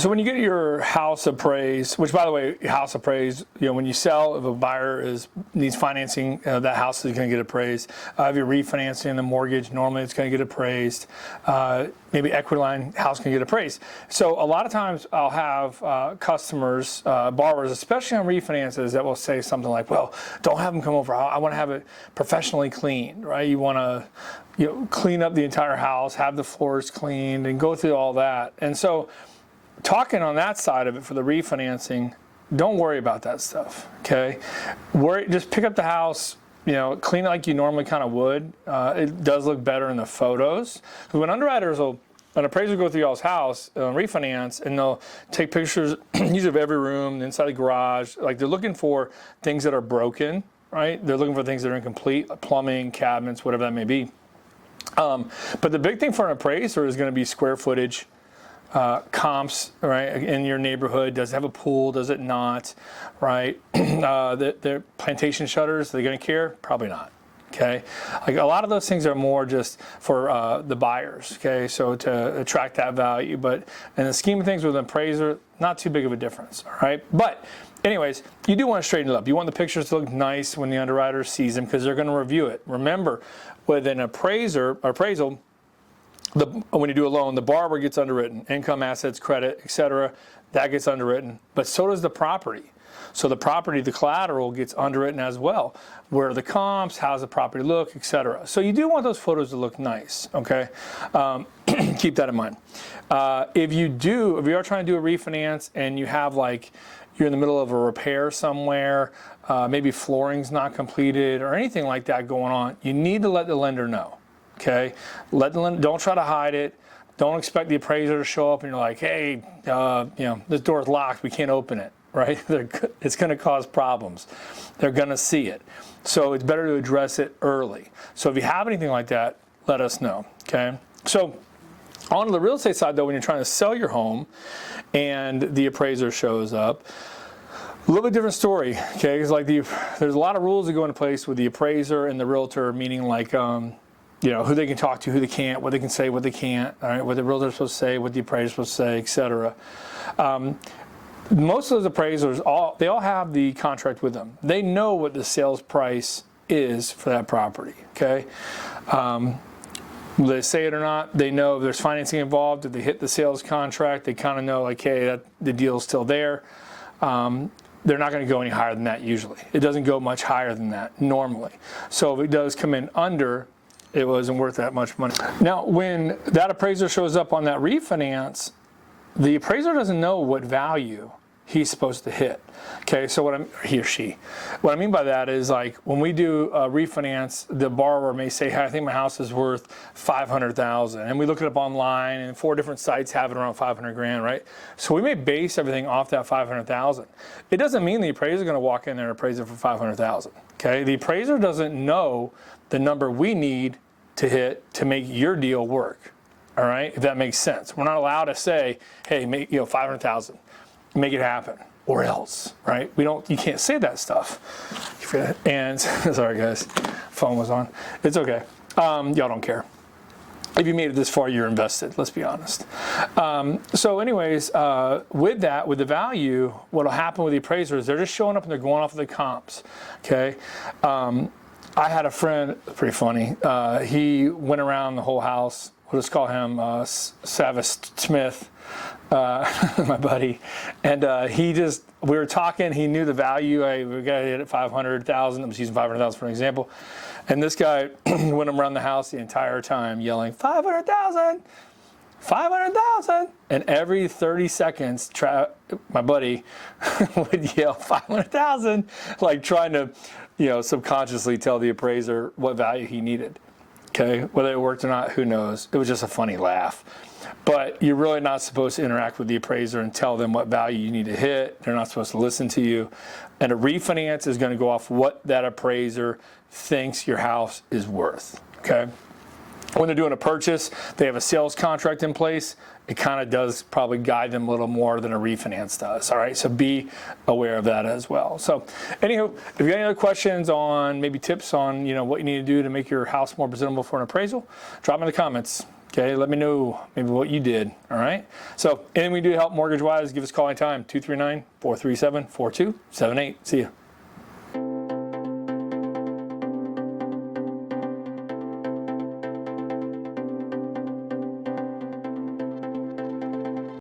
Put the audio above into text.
So when you get your house appraised, which by the way, house appraised, when you sell, if a buyer needs financing, that house is going to get appraised. If you're refinancing the mortgage, normally it's going to get appraised. Maybe equity line, house can get appraised. So a lot of times I'll have customers, borrowers, especially on refinances, that will say something like, well, don't have them come over. I want to have it professionally cleaned, right? You want to clean up the entire house, have the floors cleaned, and go through all that. And so talking on that side of it for the refinancing, don't worry about that stuff, okay? Just pick up the house, clean it like you normally kind of would. It does look better in the photos. When an appraiser will go through y'all's house on refinance, and they'll take pictures, usually of every room, inside the garage. Like, they're looking for things that are broken, right? They're looking for things that are incomplete, plumbing, cabinets, whatever that may be. But the big thing for an appraiser is going to be square footage, comps, right, in your neighborhood. Does it have a pool? Does it not? Right? The plantation shutters, are they going to care? Probably not. Okay, like a lot of those things are more just for the buyers. Okay, so to attract that value, but in the scheme of things with an appraiser, not too big of a difference. All right, but anyways, you do want to straighten it up. You want the pictures to look nice when the underwriter sees them, because they're going to review it. Remember, with an appraisal, when you do a loan, the borrower gets underwritten, income, assets, credit, etc. That gets underwritten, but so does the property. So the property, the collateral, gets underwritten as well. Where are the comps? How's the property look, etc. So you do want those photos to look nice. Okay, keep that in mind. If you are trying to do a refinance and you have you're in the middle of a repair somewhere, maybe flooring's not completed or anything like that going on, you need to let the lender know. Okay, don't try to hide it. Don't expect the appraiser to show up and you're like, hey, this door's locked, we can't open it, right? It's going to cause problems. They're going to see it. So it's better to address it early. So if you have anything like that, let us know, okay? So on the real estate side, though, when you're trying to sell your home and the appraiser shows up, a little bit different story, okay? Because there's a lot of rules that go into place with the appraiser and the realtor, meaning who they can talk to, who they can't, what they can say, what they can't, all right, what the realtor's supposed to say, what the appraiser's supposed to say, etc. Most of those appraisers, they all have the contract with them. They know what the sales price is for that property, okay? Whether they say it or not, they know if there's financing involved. If they hit the sales contract, they kind of know, hey, that the deal's still there. They're not going to go any higher than that usually. It doesn't go much higher than that normally. So if it does come in under, it wasn't worth that much money. Now, when that appraiser shows up on that refinance, the appraiser doesn't know what value he's supposed to hit. Okay, so he or she. What I mean by that is when we do a refinance, the borrower may say, hey, I think my house is worth $500,000, and we look it up online, and 4 different sites have it around $500,000, right? So we may base everything off that $500,000. It doesn't mean the appraiser is going to walk in there and appraise it for $500,000. Okay, the appraiser doesn't know the number we need to hit to make your deal work. All right, if that makes sense. We're not allowed to say, hey, make $500,000, make it happen, or else, right? You can't say that stuff. And sorry guys, phone was on. It's okay. Y'all don't care. If you made it this far, you're invested. Let's be honest. So, anyways, with the value, what'll happen with the appraisers? They're just showing up and they're going off of the comps. Okay. I had a friend, pretty funny. He went around the whole house. We'll just call him Savis Smith, my buddy. And we were talking, he knew the value. We got it at $500,000. I'm just using $500,000 for an example. And this guy went around the house the entire time yelling, $500,000, $500,000. And every 30 seconds, my buddy would yell $500,000, trying to, subconsciously tell the appraiser what value he needed. Okay, whether it worked or not, who knows? It was just a funny laugh. But you're really not supposed to interact with the appraiser and tell them what value you need to hit. They're not supposed to listen to you. And a refinance is going to go off what that appraiser thinks your house is worth. Okay. When they're doing a purchase, they have a sales contract in place. It kind of does probably guide them a little more than a refinance does. All right, so be aware of that as well. So, anywho, if you got any other questions on maybe tips on what you need to do to make your house more presentable for an appraisal, drop them in the comments. Okay, let me know maybe what you did, all right? So anything we do to help mortgage-wise, give us a call anytime, 239-437-4278. See you.